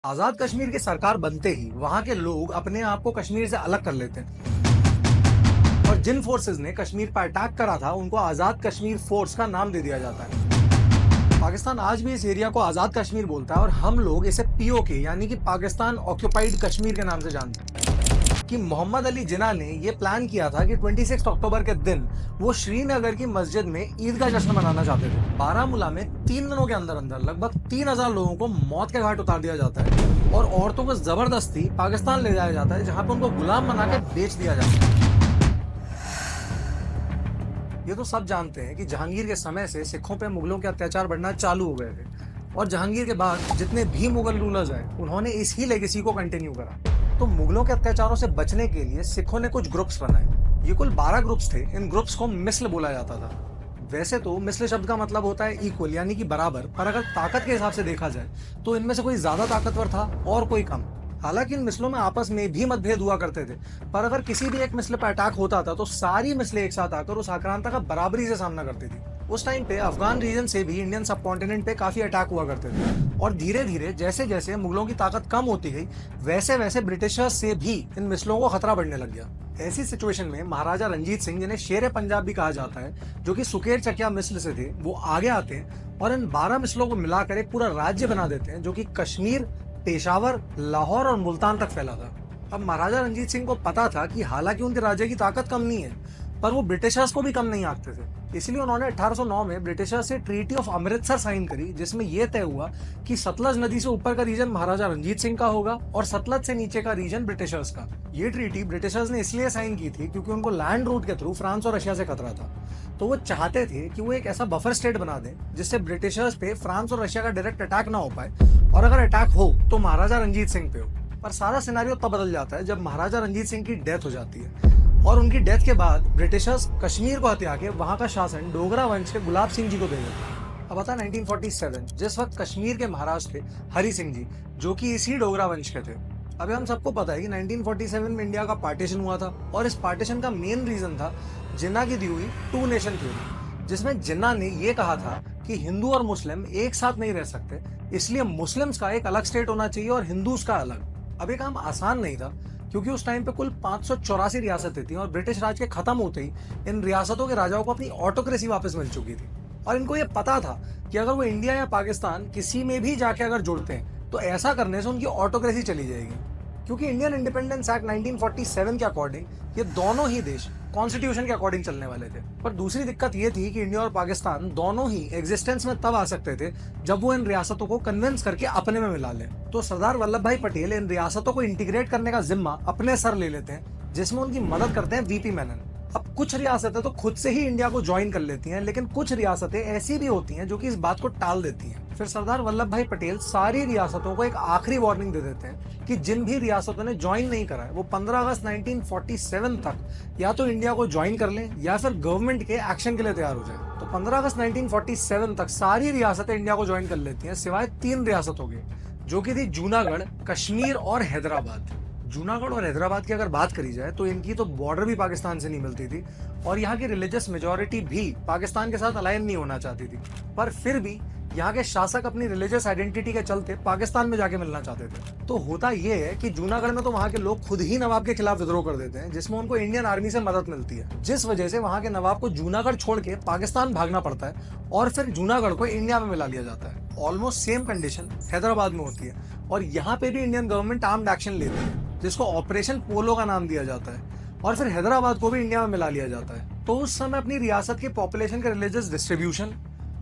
आजाद कश्मीर की सरकार बनते ही वहां के लोग अपने आप को कश्मीर से अलग कर लेते हैं और जिन फोर्सेस ने कश्मीर पर अटैक करा था उनको आजाद कश्मीर फोर्स का नाम दे दिया जाता है। पाकिस्तान आज भी इस एरिया को आजाद कश्मीर बोलता है और हम लोग इसे पीओके यानी कि पाकिस्तान ऑक्यूपाइड कश्मीर के नाम से जानते हैं। कि मोहम्मद अली जिन्ना ने यह प्लान किया था कि 26 अक्टूबर के दिन वो श्रीनगर की मस्जिद में ईद का जश्न मनाना चाहते थे। बारामूला में 3 दिनों के अंदर अंदर लगभग 3000 लोगों को मौत के घाट उतार दिया जाता है और औरतों को जबरदस्ती पाकिस्तान ले जाया जाता है, जहां पर उनको गुलाम बनाकर बेच दिया जाता है। ये तो सब जानते हैं कि जहांगीर के समय से सिखों पे मुगलों के अत्याचार बढ़ना चालू हो गए थे और जहांगीर के बाद जितने भी मुगल रूलर्स आए उन्होंने इस ही लेगेसी को कंटिन्यू करा। तो मुगलों के अत्याचारों से बचने के लिए सिखों ने कुछ ग्रुप्स बनाए। ये कुल 12 ग्रुप्स थे। इन ग्रुप्स को मिस्ल बोला जाता था। वैसे तो मिस्ल शब्द का मतलब होता है इक्वल यानी कि बराबर, पर अगर ताकत के हिसाब से देखा जाए तो इनमें से कोई ज्यादा ताकतवर था और कोई कम। हालांकि इन मिसलों में आपस में भी मतभेद हुआ करते थे, पर अगर किसी भी एक मिसल पर अटैक होता था तो सारी मिसलें एक साथ आकर उस आक्रांता का बराबरी से सामना करती थी। उस टाइम पे अफगान रीजन से भी इंडियन सब कॉन्टिनेंट पे काफी अटैक हुआ करते थे और धीरे धीरे जैसे जैसे मुगलों की ताकत कम होती गई वैसे वैसे ब्रिटिशर्स से भी इन मिसलों को खतरा बढ़ने लग गया। ऐसी सिचुएशन में महाराजा रंजीत सिंह, जिन्हें शेर पंजाब भी कहा जाता है, जो कि सुकेर चकिया मिसल से थे, वो आगे आते हैं और इन 12 मिसलों को मिलाकर एक पूरा राज्य बना देते हैं जो कि कश्मीर, पेशावर, लाहौर और मुल्तान तक फैला था। अब महाराजा रंजीत सिंह को पता था कि हालांकि उनके राज्य की ताकत कम नहीं है, पर वो ब्रिटिशर्स को भी कम नहीं आंकते थे। इसलिए उन्होंने 1809 में ब्रिटिशर्स से ट्रीटी ऑफ अमृतसर साइन करी, जिसमें यह तय हुआ कि सतलज नदी से ऊपर का रीजन महाराजा रंजीत सिंह का होगा और सतलज से नीचे का रीजन ब्रिटिशर्स का। ये ट्रीटी ब्रिटिशर्स ने इसलिए साइन की थी क्योंकि उनको लैंड रूट के थ्रू फ्रांस और रशिया से खतरा था। तो वो चाहते थे कि वो एक ऐसा बफर स्टेट बना दें जिससे ब्रिटिशर्स पे फ्रांस और रशिया का डायरेक्ट अटैक ना हो पाए और अगर अटैक हो तो महाराजा रंजीत सिंह पे हो। पर सारा सिनेरियो तब बदल जाता है जब महाराजा रंजीत सिंह की डेथ हो जाती है और उनकी डेथ के बाद ब्रिटिशर्स कश्मीर को हथिया के वहां का शासन डोगरा वंश के गुलाब सिंह जी को दे देते। अब आता 1947, जिस वक्त कश्मीर के महाराज थे हरि सिंह जी, जो कि इसी डोगरा वंश के थे। अभी हम सबको पता है कि 1947 में इंडिया का पार्टीशन हुआ था और इस पार्टीशन का मेन रीजन था जिन्ना की दी हुई 2 नेशन थ्योरी, जिसमें जिन्ना ने यह कहा था कि हिंदू और मुस्लिम एक साथ नहीं रह सकते, इसलिए मुस्लिम्स का एक अलग स्टेट होना चाहिए और हिंदूज का अलग। अब ये काम आसान नहीं था क्योंकि उस टाइम पे कुल 584 रियासतें थी और ब्रिटिश राज के खत्म होते ही इन रियासतों के राजाओं को अपनी ऑटोक्रेसी वापस मिल चुकी थी और इनको ये पता था कि अगर वो इंडिया या पाकिस्तान किसी में भी जाके अगर जुड़ते हैं तो ऐसा करने से उनकी ऑटोक्रेसी चली जाएगी। क्योंकि इंडियन इंडिपेंडेंस एक्ट 1947 के अकॉर्डिंग ये दोनों ही देश कॉन्स्टिट्यूशन के अकॉर्डिंग चलने वाले थे। पर दूसरी दिक्कत ये थी कि इंडिया और पाकिस्तान दोनों ही एग्जिस्टेंस में तब आ सकते थे जब वो इन रियासतों को कन्विंस करके अपने में मिला लें। तो सरदार वल्लभ भाई पटेल इन रियासतों को इंटीग्रेट करने का जिम्मा अपने सर ले लेते हैं, जिसमें उनकी मदद करते हैं वीपी मेनन। अब कुछ रियासतें तो खुद से ही इंडिया को ज्वाइन कर लेती हैं, लेकिन कुछ रियासतें ऐसी भी होती हैं जो कि इस बात को टाल देती हैं। फिर सरदार वल्लभ भाई पटेल सारी रियासतों को एक आखिरी वार्निंग दे देते हैं कि जिन भी रियासतों ने ज्वाइन नहीं करा है वो 15 अगस्त 1947 तक या तो इंडिया को ज्वाइन कर लें या फिर गवर्नमेंट के एक्शन के लिए तैयार हो जाए। तो 15 अगस्त 1947 तक सारी रियासतें इंडिया को ज्वाइन कर लेती हैं सिवाय 3 रियासतों के, जो कि थी जूनागढ़, कश्मीर और हैदराबाद। जूनागढ़ और हैदराबाद की अगर बात करी जाए तो इनकी तो बॉर्डर भी पाकिस्तान से नहीं मिलती थी और यहाँ की रिलीजियस मेजोरिटी भी पाकिस्तान के साथ अलाइन नहीं होना चाहती थी, पर फिर भी यहाँ के शासक अपनी रिलीजियस आइडेंटिटी के चलते पाकिस्तान में जाके मिलना चाहते थे। तो होता यह है कि जूनागढ़ में तो वहाँ के लोग खुद ही नवाब के खिलाफ विद्रोह कर देते हैं, जिसमें उनको इंडियन आर्मी से मदद मिलती है, जिस वजह से वहाँ के नवाब को जूनागढ़ छोड़ के पाकिस्तान भागना पड़ता है और फिर जूनागढ़ को इंडिया में मिला लिया जाता है। ऑलमोस्ट सेम कंडीशन हैदराबाद में होती है और यहाँ पे भी इंडियन गवर्नमेंट आर्म्ड एक्शन लेती है जिसको ऑपरेशन पोलो का नाम दिया जाता है और फिर हैदराबाद को भी इंडिया में मिला लिया जाता है। तो उस समय अपनी रियासत के पॉपुलेशन के रिलीजियस डिस्ट्रीब्यूशन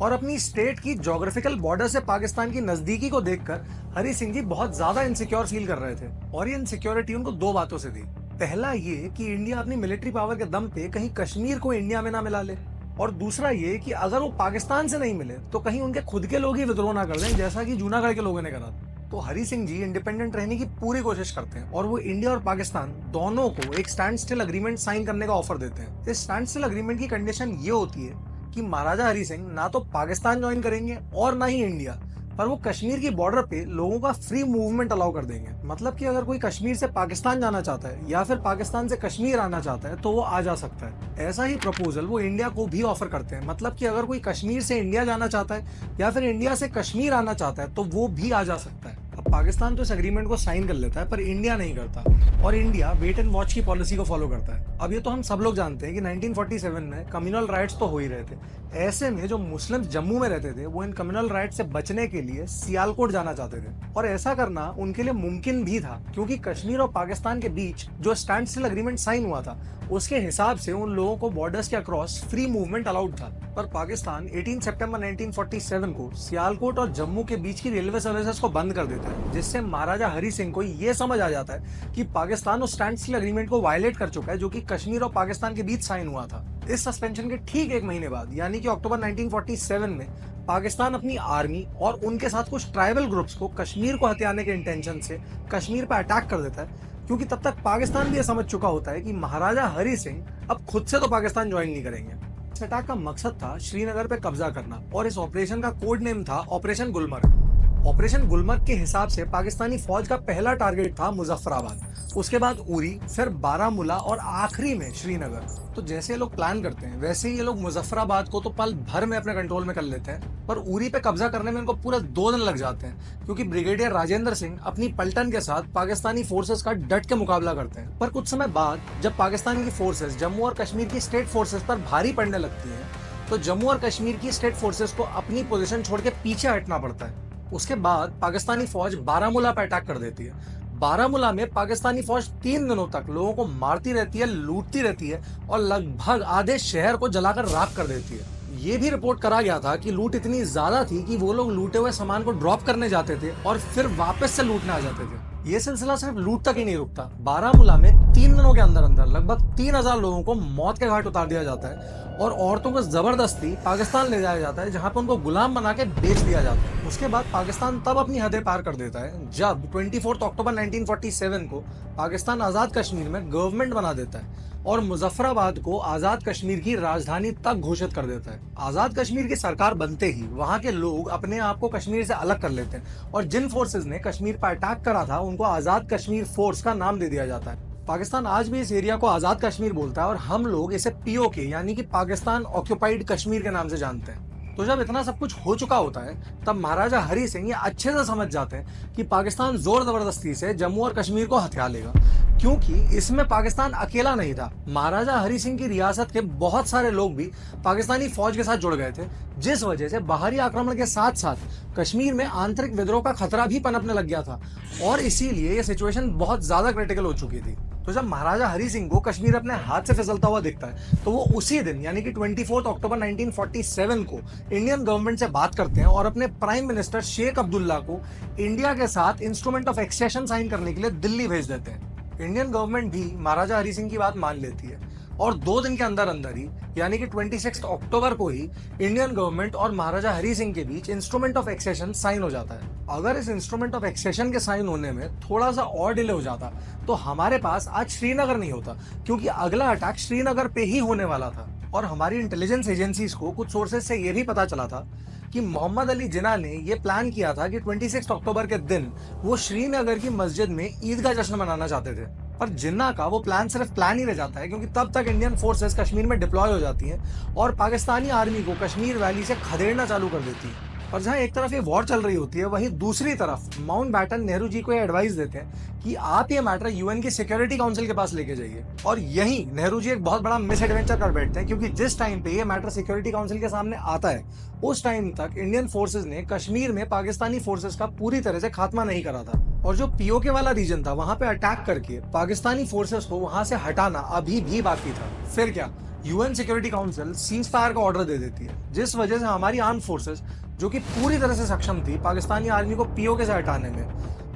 और अपनी स्टेट की ज्योग्राफिकल बॉर्डर से पाकिस्तान की नजदीकी को देखकर हरि सिंह जी बहुत ज्यादा इनसिक्योर फील कर रहे थे और ये इनसिक्योरिटी उनको 2 बातों से थी। पहला ये कि इंडिया अपनी मिलिट्री पावर के दम पे कहीं कश्मीर को इंडिया में ना मिला ले और दूसरा ये कि अगर वो पाकिस्तान से नहीं मिले तो कहीं उनके खुद के लोग ही विद्रोह ना कर दें, जैसा कि जूनागढ़ के लोगों ने करा। तो हरि सिंह जी इंडिपेंडेंट रहने की पूरी कोशिश करते हैं और वो इंडिया और पाकिस्तान दोनों को एक स्टैंड स्टिल अग्रीमेंट साइन करने का ऑफर देते हैं। इस स्टैंड स्टिल अग्रीमेंट की कंडीशन ये होती है कि महाराजा हरि सिंह ना तो पाकिस्तान ज्वाइन करेंगे और ना ही इंडिया, पर वो कश्मीर की बॉर्डर पे लोगों का फ्री मूवमेंट अलाउ कर देंगे। मतलब कि अगर कोई कश्मीर से पाकिस्तान जाना चाहता है या फिर पाकिस्तान से कश्मीर आना चाहता है तो वो आ जा सकता है। ऐसा ही प्रपोजल वो इंडिया को भी ऑफर करते हैं। मतलब कि अगर कोई कश्मीर से इंडिया जाना चाहता है या फिर इंडिया से कश्मीर आना चाहता है तो वो भी आ जा सकता है। अब पाकिस्तान तो इस एग्रीमेंट को साइन कर लेता है पर इंडिया नहीं करता, और इंडिया वेट एंड वॉच की पॉलिसी को फॉलो करता है। अब ये तो हम सब लोग जानते हैं कि 1947 में कम्युनल राइट्स तो हो ही रहे थे। ऐसे में जो मुस्लिम जम्मू में रहते थे वो इन कम्युनल राइट से बचने के लिए सियालकोट जाना चाहते थे, और ऐसा करना उनके लिए मुमकिन भी था क्योंकि कश्मीर और पाकिस्तान के बीच जो स्टैंड स्टिल एग्रीमेंट साइन हुआ था उसके हिसाब से उन लोगों को बॉर्डर्स के अक्रॉस फ्री मूवमेंट अलाउड था। पर पाकिस्तान 18 सितंबर 1947 को सियालकोट और जम्मू के बीच की रेलवे सर्विसेज को बंद कर देता है, जिससे महाराजा हरी सिंह को ये समझ आ जाता है कि पाकिस्तान उस स्टैंड स्टिल एग्रीमेंट को वायलेट कर चुका है जो कि कश्मीर और पाकिस्तान के बीच साइन हुआ था। इस सस्पेंशन के ठीक एक महीने बाद यानी कि अक्टूबर 1947 में पाकिस्तान अपनी आर्मी और उनके साथ कुछ ट्राइबल ग्रुप्स को कश्मीर को हथियाने के इंटेंशन से कश्मीर पर अटैक कर देता है, क्योंकि तब तक पाकिस्तान भी ये समझ चुका होता है कि महाराजा हरी सिंह अब खुद से तो पाकिस्तान ज्वाइन नहीं करेंगे। इस अटैक का मकसद था श्रीनगर पे कब्जा करना, और इस ऑपरेशन का कोड नेम था ऑपरेशन गुलमर्ग। ऑपरेशन गुलमर्ग के हिसाब से पाकिस्तानी फौज का पहला टारगेट था मुजफ्फराबाद, उसके बाद उरी, फिर बारामूला और आखिरी में श्रीनगर। तो जैसे ये लोग प्लान करते हैं वैसे ही ये लोग मुजफ्फराबाद को तो पल भर में अपने कंट्रोल में कर लेते हैं, पर उरी पे कब्जा करने में इनको पूरा 2 दिन लग जाते हैं, क्योंकि ब्रिगेडियर राजेंद्र सिंह अपनी पलटन के साथ पाकिस्तानी फोर्सेस का डट के मुकाबला करते हैं। पर कुछ समय बाद जब पाकिस्तान की फोर्सेस जम्मू और कश्मीर की स्टेट फोर्सेस पर भारी पड़ने लगती हैं, तो जम्मू और कश्मीर की स्टेट फोर्सेस को अपनी पोजीशन छोड़ के पीछे हटना पड़ता है। उसके बाद पाकिस्तानी फौज बारामूला पर अटैक कर देती है। बारामूला में पाकिस्तानी फौज 3 दिनों तक लोगों को मारती रहती है, लूटती रहती है और लगभग आधे शहर को जलाकर राख कर देती है। ये भी रिपोर्ट करा गया था कि लूट इतनी ज्यादा थी कि वो लोग लूटे हुए सामान को ड्रॉप करने जाते थे और फिर वापस से लूटने आ जाते थे। ये सिलसिला सिर्फ लूट तक ही नहीं रुकता। बारामूला में 3 दिनों के अंदर अंदर लगभग 3000 लोगों को मौत के घाट उतार दिया जाता है, और औरतों को जबरदस्ती पाकिस्तान ले जाया जाता है, जहां पर उनको गुलाम बना के बेच दिया जाता है। उसके बाद पाकिस्तान तब अपनी हदें पार कर देता है जब 24 अक्टूबर 1947 को पाकिस्तान आजाद कश्मीर में गवर्नमेंट बना देता है और मुजफ्फराबाद को आजाद कश्मीर की राजधानी तक घोषित कर देता है। आजाद कश्मीर की सरकार बनते ही वहां के लोग अपने आप को कश्मीर से अलग कर लेते हैं, और जिन फोर्सेज ने कश्मीर पर अटैक करा था उनको आजाद कश्मीर फोर्स का नाम दे दिया जाता है। पाकिस्तान आज भी इस एरिया को आजाद कश्मीर बोलता है, और हम लोग इसे पीओके यानी कि पाकिस्तान ऑक्यूपाइड कश्मीर के नाम से जानते हैं। तो जब इतना सब कुछ हो चुका होता है तब महाराजा हरी सिंह ये अच्छे से समझ जाते हैं कि पाकिस्तान जोर जबरदस्ती से जम्मू और कश्मीर को हथिया लेगा, क्योंकि इसमें पाकिस्तान अकेला नहीं था। महाराजा हरी सिंह की रियासत के बहुत सारे लोग भी पाकिस्तानी फौज के साथ जुड़ गए थे, जिस वजह से बाहरी आक्रमण के साथ साथ कश्मीर में आंतरिक विद्रोह का खतरा भी पनपने लग गया था, और इसीलिए ये सिचुएशन बहुत ज्यादा क्रिटिकल हो चुकी थी। तो जब महाराजा हरी सिंह को कश्मीर अपने हाथ से फिसलता हुआ दिखता है तो वो उसी दिन यानी कि 24 अक्टूबर 1947 को इंडियन गवर्नमेंट से बात करते हैं और अपने प्राइम मिनिस्टर शेख अब्दुल्ला को इंडिया के साथ इंस्ट्रूमेंट ऑफ एक्सेशन साइन करने के लिए दिल्ली भेज देते हैं। इंडियन गवर्नमेंट भी महाराजा हरी सिंह की बात मान लेती है, और 2 दिन के अंदर अंदर ही यानी कि 26 अक्टूबर को ही इंडियन गवर्नमेंट और महाराजा हरी सिंह के बीच इंस्ट्रूमेंट ऑफ एक्सेशन साइन हो जाता है। अगर इस इंस्ट्रूमेंट ऑफ एक्सेशन के साइन होने में थोड़ा सा और डिले हो जाता तो हमारे पास आज श्रीनगर नहीं होता, क्योंकि अगला अटैक श्रीनगर पे ही होने वाला था। और हमारी इंटेलिजेंस एजेंसीज को कुछ सोर्सेज से यह भी पता चला था कि मोहम्मद अली जिन्ना ने यह प्लान किया था कि 26 अक्टूबर के दिन वो श्रीनगर की मस्जिद में ईद का जश्न मनाना चाहते थे। पर जिन्ना का वो प्लान सिर्फ प्लान ही रह जाता है, क्योंकि तब तक इंडियन फोर्सेस कश्मीर में डिप्लॉय हो जाती हैं और पाकिस्तानी आर्मी को कश्मीर वैली से खदेड़ना चालू कर देती है। और जहां एक तरफ ये वॉर चल रही होती है, वहीं दूसरी तरफ माउंटबैटन नेहरू जी को ये एडवाइस देते हैं कि आप ये मैटर यूएन की सिक्योरिटी काउंसिल के पास लेके जाइए। और यही नेहरू जी एक बहुत बड़ा मिस एडवेंचर कर बैठते हैं, क्योंकि जिस टाइम पे ये मैटर सिक्योरिटी काउंसिल के सामने आता है उस टाइम तक इंडियन फोर्सेज ने कश्मीर में पाकिस्तानी फोर्सेज का पूरी तरह से खात्मा नहीं करा था, और जो पीओके वाला रीजन था वहां पे अटैक करके पाकिस्तानी फोर्सेस को वहां से हटाना अभी भी बाकी था। फिर क्या, UN security council cease fire का ऑर्डर दे देती है, जिस वजह से हमारी आर्म फोर्सेस जो कि पूरी तरह से सक्षम थी पाकिस्तानी आर्मी को पीओके से हटाने में,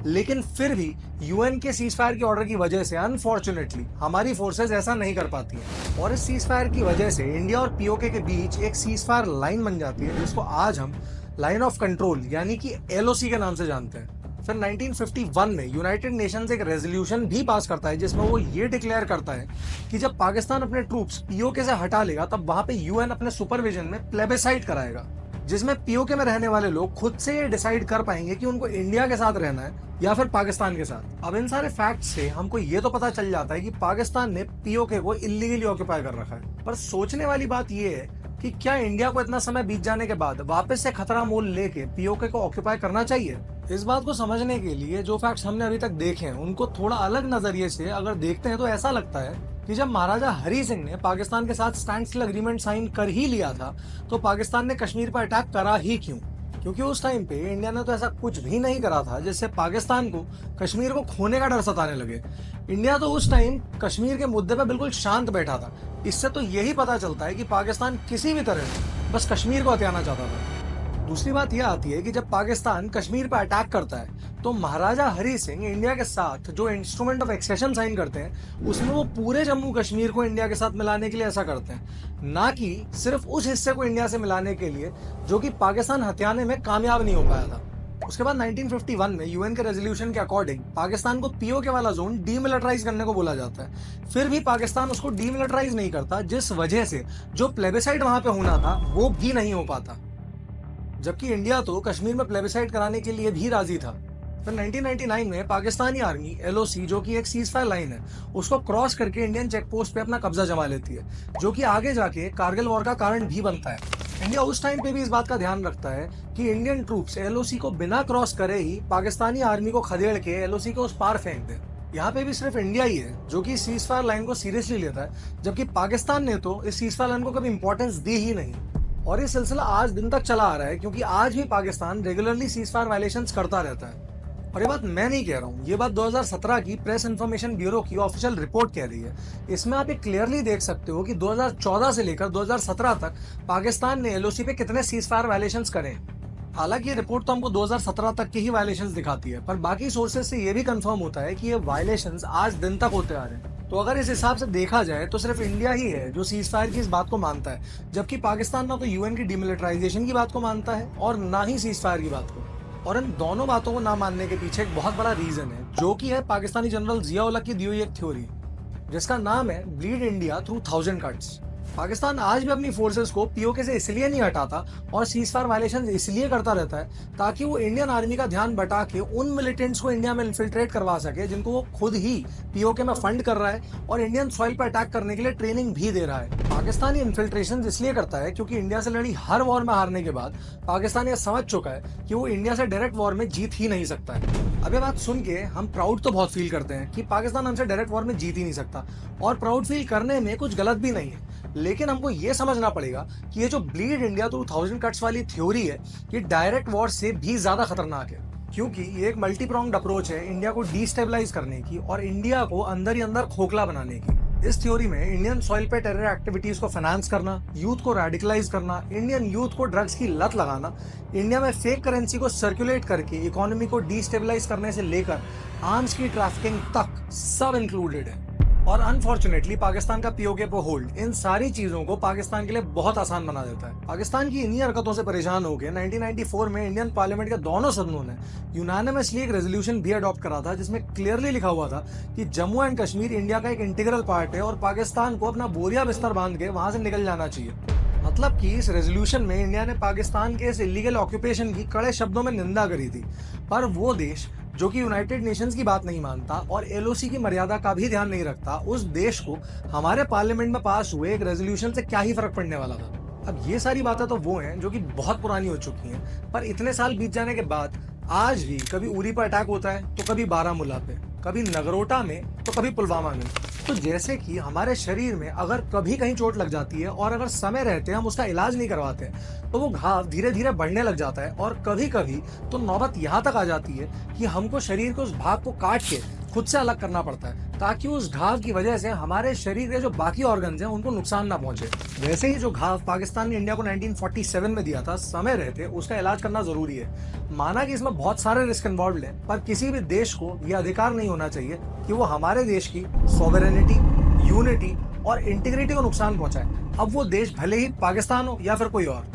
लेकिन फिर भी यूएन के सीज फायर के ऑर्डर की वजह से अनफॉर्चुनेटली हमारी फोर्सेस ऐसा नहीं कर पाती हैं, और इस सीज फायर की वजह से इंडिया और पीओके के बीच एक सीज फायर लाइन बन जाती है, जिसको आज हम लाइन ऑफ कंट्रोल यानी कि एलओसी के नाम से जानते हैं। फिर 1951 में यूनाइटेड नेशंस एक रेजोल्यूशन भी पास करता है, जिसमें वो ये डिक्लेयर करता है कि जब पाकिस्तान अपने ट्रूप्स पीओके से हटा लेगा तब वहां पे यूएन अपने सुपरविजन में प्लेबिसाइट कराएगा, जिसमें पीओके में रहने वाले लोग खुद से ये डिसाइड कर पाएंगे कि उनको इंडिया के साथ रहना है या फिर पाकिस्तान के साथ। अब इन सारे फैक्ट्स से हमको ये तो पता चल जाता है कि पाकिस्तान ने पीओके को इल्लीगली ऑक्यूपाई कर रखा है। पर सोचने वाली बात ये है कि क्या इंडिया को इतना समय बीत जाने के बाद वापस से खतरा मोल लेके पीओके को ऑक्यूपाई करना चाहिए? इस बात को समझने के लिए जो फैक्ट्स हमने अभी तक देखे हैं उनको थोड़ा अलग नजरिए से अगर देखते हैं तो ऐसा लगता है कि जब महाराजा हरी सिंह ने पाकिस्तान के साथ स्टैंड स्टिल एग्रीमेंट साइन कर ही लिया था तो पाकिस्तान ने कश्मीर पर अटैक करा ही क्यों? क्योंकि उस टाइम पे इंडिया ने तो ऐसा कुछ भी नहीं करा था जिससे पाकिस्तान को कश्मीर को खोने का डर सताने लगे। इंडिया तो उस टाइम कश्मीर के मुद्दे पर बिल्कुल शांत बैठा था। इससे तो यही पता चलता है कि पाकिस्तान किसी भी तरह से बस कश्मीर को हथियाना चाहता था। दूसरी बात यह आती है कि जब पाकिस्तान कश्मीर पर अटैक करता है तो महाराजा हरी सिंह इंडिया के साथ जो इंस्ट्रूमेंट ऑफ एक्सेशन साइन करते हैं उसमें वो पूरे जम्मू कश्मीर को इंडिया के साथ मिलाने के लिए ऐसा करते हैं, ना कि सिर्फ उस हिस्से को इंडिया से मिलाने के लिए जो कि पाकिस्तान हथियाने में कामयाब नहीं हो पाया था। उसके बाद 1951 में यूएन के रेजोल्यूशन के अकॉर्डिंग पाकिस्तान को पीओके वाला जोन डीमिलिटराइज करने को बोला जाता है। फिर भी पाकिस्तान उसको डीमिलिटराइज नहीं करता, जिस वजह से जो प्लेबिसाइड वहां पे होना था वो भी नहीं हो पाता, जबकि इंडिया तो कश्मीर में प्लेबिसाइड कराने के लिए भी राजी था। फिर 1999 में पाकिस्तानी आर्मी एलओसी जो कि एक सीज फायर लाइन है उसको क्रॉस करके इंडियन चेक पोस्ट पे अपना कब्जा जमा लेती है, जो कि आगे जाके कारगिल वॉर का कारण भी बनता है। इंडिया उस टाइम पे भी इस बात का ध्यान रखता है कि इंडियन ट्रूप्स एलओसी को बिना क्रॉस करे ही पाकिस्तानी आर्मी को खदेड़ के एलओसी को उस पार फेंक दे। यहाँ पे भी सिर्फ इंडिया ही है जो कि सीज फायर लाइन को सीरियसली लेता है, जबकि पाकिस्तान ने तो इस सीज फायर लाइन को कभी इंपॉर्टेंस दी ही नहीं। और ये सिलसिला आज दिन तक चला आ रहा है क्योंकि आज भी Pakistan regularly cease fire violations करता रहता है। और ये बात मैं नहीं कह रहा हूँ, ये बात 2017 की प्रेस इंफॉर्मेशन ब्यूरो की ऑफिशियल रिपोर्ट कह रही है। इसमें आप ये क्लियरली देख सकते हो कि 2014 से लेकर 2017 तक पाकिस्तान ने एलओसी पे कितने सीज फायर वायलेशंस करे। हालांकि ये रिपोर्ट तो हमको 2017 तक के ही वायलेशंस दिखाती है, पर बाकी सोर्सेज से ये भी कंफर्म होता है कि ये वायलेशंस आज दिन तक होते आ रहे हैं। तो अगर इस हिसाब से देखा जाए तो सिर्फ इंडिया ही है जो सीज फायर की इस बात को मानता है, जबकि पाकिस्तान ना तो यूएन की डिमिलिटराइजेशन की बात को मानता है और ना ही सीज फायर की बात को। और इन दोनों बातों को ना मानने के पीछे एक बहुत बड़ा रीजन है, जो कि है पाकिस्तानी जनरल जिया उल हक की दी हुई एक थ्योरी जिसका नाम है bleed India through 1000 cuts. Pakistan आज भी अपनी फोर्सेस को पीओके से इसलिए नहीं हटाता और सीज फायर वायलेशन इसलिए करता रहता है ताकि वो इंडियन आर्मी का ध्यान बटा के उन मिलिटेंट्स को इंडिया में इन्फिल्ट्रेट करवा सके जिनको वो खुद ही पीओके में फंड कर रहा है और इंडियन सॉइल पर अटैक करने के लिए ट्रेनिंग भी दे रहा है। पाकिस्तान ये इन्फिल्ट्रेशन इसलिए करता है क्योंकि इंडिया से लड़ी हर वॉर में हारने के बाद पाकिस्तान ये समझ चुका है कि वो इंडिया से डायरेक्ट वॉर में जीत ही नहीं सकता है। अब ये बात सुन के हम प्राउड तो बहुत फील करते हैं कि पाकिस्तान हमसे डायरेक्ट वॉर में जीत ही नहीं सकता, और प्राउड फील करने में कुछ गलत भी नहीं है, लेकिन हमको ये समझना पड़ेगा कि ये जो ब्लीड इंडिया थ्रू 1000 कट्स वाली थ्योरी है ये डायरेक्ट वॉर से भी ज्यादा खतरनाक है, क्योंकि ये एक मल्टी प्रोंग्ड अप्रोच है इंडिया को डिस्टेबलाइज करने की और इंडिया को अंदर ही अंदर खोखला बनाने की। इस थ्योरी में इंडियन सॉइल पे टेरर एक्टिविटीज को फाइनेंस करना, यूथ को रेडिकलाइज करना, इंडियन यूथ को ड्रग्स की लत लगाना, इंडिया में फेक करेंसी को सर्कुलेट करके इकोनॉमी को डिस्टेबलाइज करने से लेकर आर्म्स की ट्रैफिकिंग तक सब इंक्लूडेड है। और अनफॉर्चुनेटली पाकिस्तान का पीओके पर होल्ड इन सारी चीजों को पाकिस्तान के लिए बहुत आसान बना देता है। पाकिस्तान की इन्हीं हरकतों से परेशान होकर 1994 में इंडियन पार्लियामेंट के दोनों सदनों ने यूनानिमसली एक रेजोल्यूशन भी अडॉप्ट करा था जिसमें क्लियरली लिखा हुआ था कि जम्मू एंड कश्मीर इंडिया का एक इंटीग्रल पार्ट है और पाकिस्तान को अपना बोरिया बिस्तर बांध के वहां से निकल जाना चाहिए। मतलब कि इस रेजोल्यूशन में इंडिया ने पाकिस्तान के इस इलीगल ऑक्यूपेशन की कड़े शब्दों में निंदा करी थी, पर वो देश जो कि यूनाइटेड नेशंस की बात नहीं मानता और एलओसी की मर्यादा का भी ध्यान नहीं रखता, उस देश को हमारे पार्लियामेंट में पास हुए एक रेजोल्यूशन से क्या ही फर्क पड़ने वाला था। अब ये सारी बातें तो वो हैं जो कि बहुत पुरानी हो चुकी हैं, पर इतने साल बीत जाने के बाद आज भी कभी उरी पर अटैक होता है तो कभी बारामूला पे, कभी नगरोटा में तो कभी पुलवामा में। तो जैसे कि हमारे शरीर में अगर कभी कहीं चोट लग जाती है और अगर समय रहते हम उसका इलाज नहीं करवाते तो वो घाव धीरे धीरे बढ़ने लग जाता है, और कभी कभी तो नौबत यहाँ तक आ जाती है कि हमको शरीर के उस भाग को काट के खुद से अलग करना पड़ता है ताकि उस घाव की वजह से हमारे शरीर के जो बाकी ऑर्गन्स हैं उनको नुकसान ना पहुंचे। वैसे ही जो घाव पाकिस्तान ने इंडिया को 1947 में दिया था, समय रहते उसका इलाज करना जरूरी है। माना कि इसमें बहुत सारे रिस्क इन्वॉल्व हैं, पर किसी भी देश को यह अधिकार नहीं होना चाहिए कि वो हमारे देश की सॉवरेनिटी, यूनिटी और इंटीग्रिटी को नुकसान पहुंचाए, अब वो देश भले ही पाकिस्तान हो या फिर कोई और।